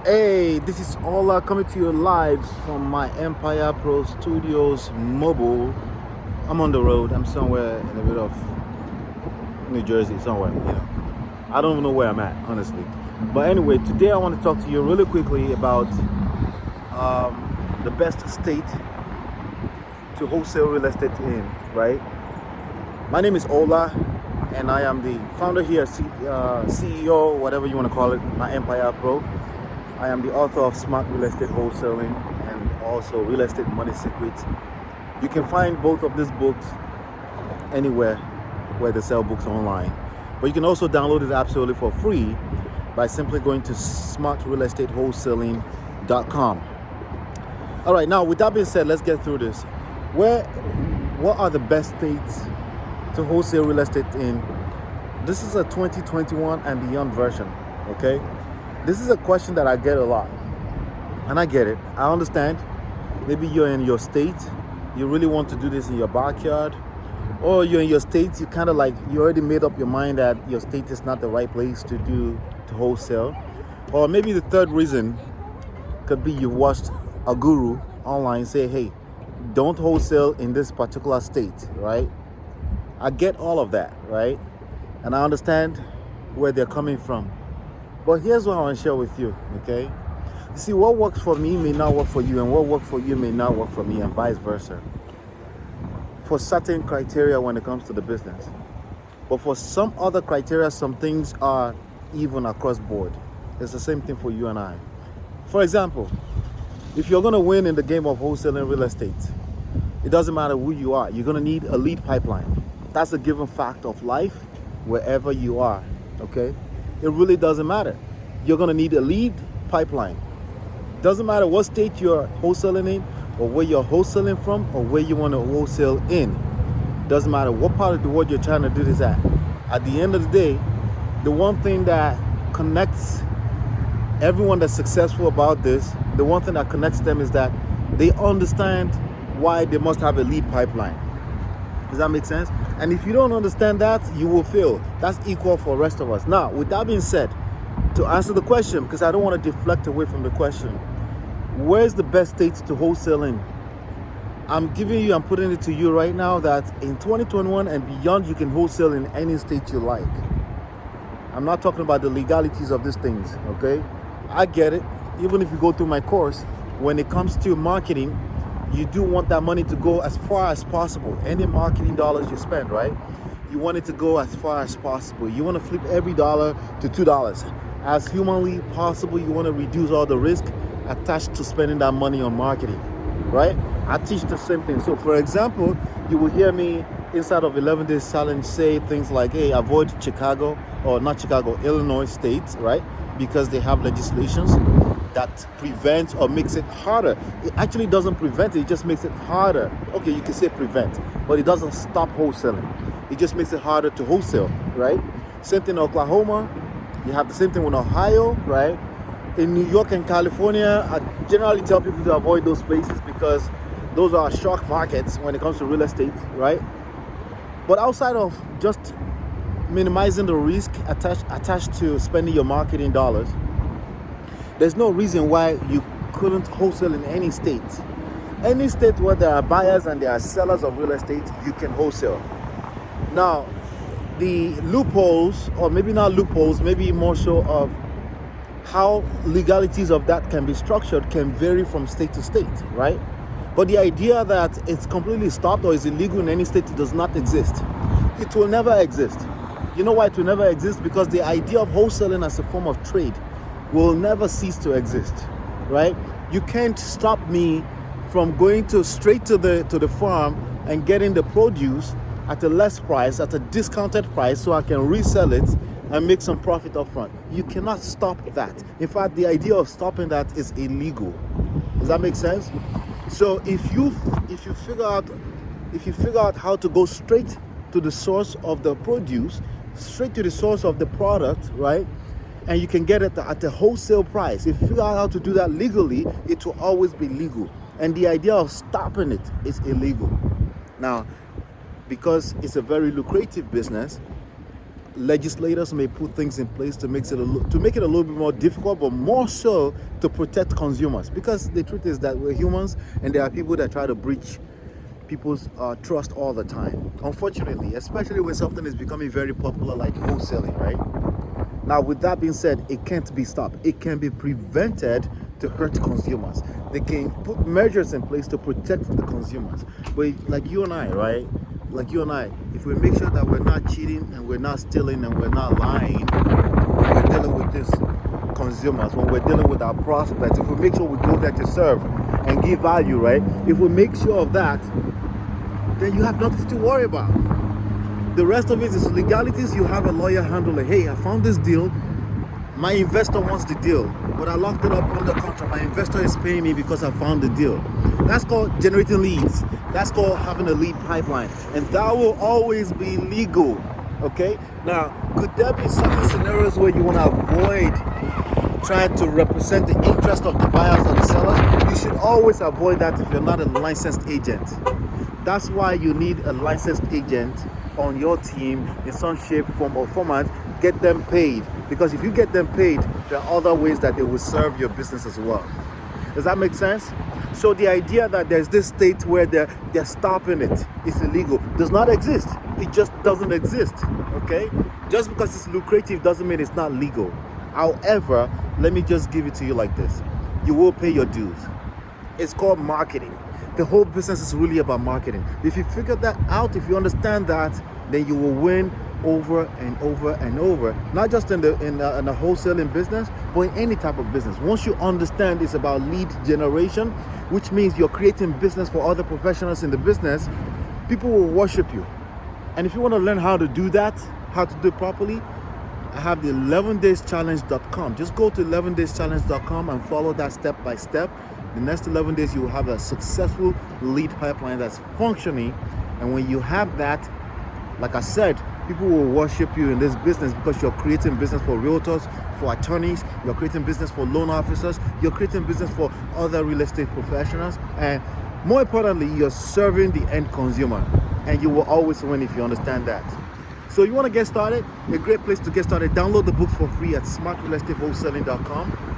Hey, this is Ola coming to you live from myEmpirePRO Studios mobile. I'm on the road. I'm somewhere in the middle of New Jersey, somewhere. I don't even know where I'm at, honestly. But anyway, today I want to talk to you really quickly about the best state to wholesale real estate in, right? My name is Ola, and I am the founder here, CEO, whatever you want to call it, myEmpirePRO. I am the author of Smart Real Estate Wholesaling and also Real Estate Money Secrets. You can find both of these books anywhere where they sell books online. But you can also download it absolutely for free by simply going to smartrealestatewholesaling.com. All right, now with that being said, let's get through this. What are the best states to wholesale real estate in? This is a 2021 and beyond version, okay? This is a question that I get a lot, and I get it. I understand. Maybe you're in your state, you really want to do this in your backyard, or you're in your state, you kind of like, you already made up your mind that your state is not the right place to wholesale. Or maybe the third reason could be you've watched a guru online say, hey, don't wholesale in this particular state, right? I get all of that, right? And I understand where they're coming from. But here's what I want to share with you, okay? You see, what works for me may not work for you, and what works for you may not work for me, and vice versa. For certain criteria when it comes to the business. But for some other criteria, some things are even across board. It's the same thing for you and I. For example, if you're going to win in the game of wholesaling real estate, it doesn't matter who you are. You're going to need a lead pipeline. That's a given fact of life wherever you are, okay? It really doesn't matter. You're going to need a lead pipeline. Doesn't matter what state you're wholesaling in, or where you're wholesaling from, or where you want to wholesale in. Doesn't matter what part of the world you're trying to do this at. At the end of the day, the one thing that connects everyone that's successful about this, the one thing that connects them is that they understand why they must have a lead pipeline. Does that make sense? And if you don't understand that, you will fail. That's equal for the rest of us. Now, with that being said, to answer the question, because I don't want to deflect away from the question, where's the best states to wholesale in? I'm putting it to you right now that in 2021 and beyond, you can wholesale in any state you like. I'm not talking about the legalities of these things, okay? I get it. Even if you go through my course, when it comes to marketing, you do want that money to go as far as possible. Any marketing dollars you spend, right? You want it to go as far as possible. You want to flip every dollar to $2. As humanly possible, you want to reduce all the risk attached to spending that money on marketing, right? I teach the same thing. So for example, you will hear me inside of 11 Days Challenge say things like, hey, avoid Illinois states, right? Because they have legislations that prevents or makes it harder. It actually doesn't prevent it, it just makes it harder. Okay, you can say prevent, but it doesn't stop wholesaling. It just makes it harder to wholesale, right? Same thing in Oklahoma. You have the same thing with Ohio, right? In New York and California, I generally tell people to avoid those places because those are shock markets when it comes to real estate, right? But outside of just minimizing the risk attached to spending your marketing dollars, there's no reason why you couldn't wholesale in any state. Any state where there are buyers and there are sellers of real estate, you can wholesale. Now, the loopholes, or maybe not loopholes, maybe more so of how legalities of that can be structured can vary from state to state, right? But the idea that it's completely stopped or is illegal in any state does not exist. It will never exist. You know why it will never exist? Because the idea of wholesaling as a form of trade will never cease to exist, right? You can't stop me from going straight to the farm and getting the produce at a less price, at a discounted price, so I can resell it and make some profit up front. You cannot stop that. In fact, the idea of stopping that is illegal. Does that make sense? So if you figure out how to go straight to the source of the produce, straight to the source of the product, right? And you can get it at a wholesale price. If you figure out how to do that legally, it will always be legal. And the idea of stopping it is illegal. Now, because it's a very lucrative business, legislators may put things in place to make it a little bit more difficult, but more so to protect consumers. Because the truth is that we're humans, and there are people that try to breach people's trust all the time. Unfortunately, especially when something is becoming very popular like wholesaling, right? Now, with that being said, it can't be stopped. It can be prevented to hurt consumers. They can put measures in place to protect the consumers. But like you and I, right? Like you and I, if we make sure that we're not cheating and we're not stealing and we're not lying, when we're dealing with these consumers, when we're dealing with our prospects, if we make sure we go there to serve and give value, right? If we make sure of that, then you have nothing to worry about. The rest of it is legalities. You have a lawyer handle it. Hey, I found this deal. My investor wants the deal, but I locked it up under contract. My investor is paying me because I found the deal. That's called generating leads. That's called having a lead pipeline. And that will always be legal. Okay? Now, could there be certain scenarios where you want to avoid trying to represent the interest of the buyers or the sellers? You should always avoid that if you're not a licensed agent. That's why you need a licensed agent on your team in some shape, form, or format. Get them paid, because if you get them paid, there are other ways that they will serve your business as well. Does that make sense? So the idea that there's this state where they're stopping it, it's illegal, does not exist. It just doesn't exist. Okay? Just because it's lucrative doesn't mean it's not legal. However, let me just give it to you like this: you will pay your dues. It's called marketing. The whole business is really about marketing. If you figure that out, if you understand that, then you will win over and over and over. Not just in the wholesaling business, but in any type of business. Once you understand it's about lead generation, which means you're creating business for other professionals in the business, people will worship you. And if you want to learn how to do that, how to do it properly, I have the 11dayschallenge.com. Just go to 11dayschallenge.com and follow that step by step. The next 11 days, you will have a successful lead pipeline that's functioning. And when you have that, like I said, people will worship you in this business because you're creating business for realtors, for attorneys, you're creating business for loan officers, you're creating business for other real estate professionals, and more importantly, you're serving the end consumer. And you will always win if you understand that. So you want to get started? A great place to get started. Download the book for free at smartrealestatewholesaling.com.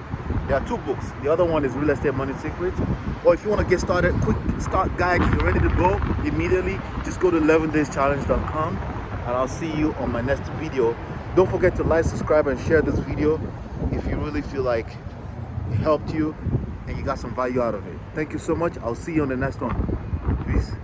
There are two books. The other one is Real Estate Money Secrets. Or if you want to get started, quick start guide, you're ready to go immediately, just go to 11dayschallenge.com, and I'll see you on my next video. Don't forget to like, subscribe, and share this video if you really feel like it helped you and you got some value out of it. Thank you so much. I'll see you on the next one. Peace.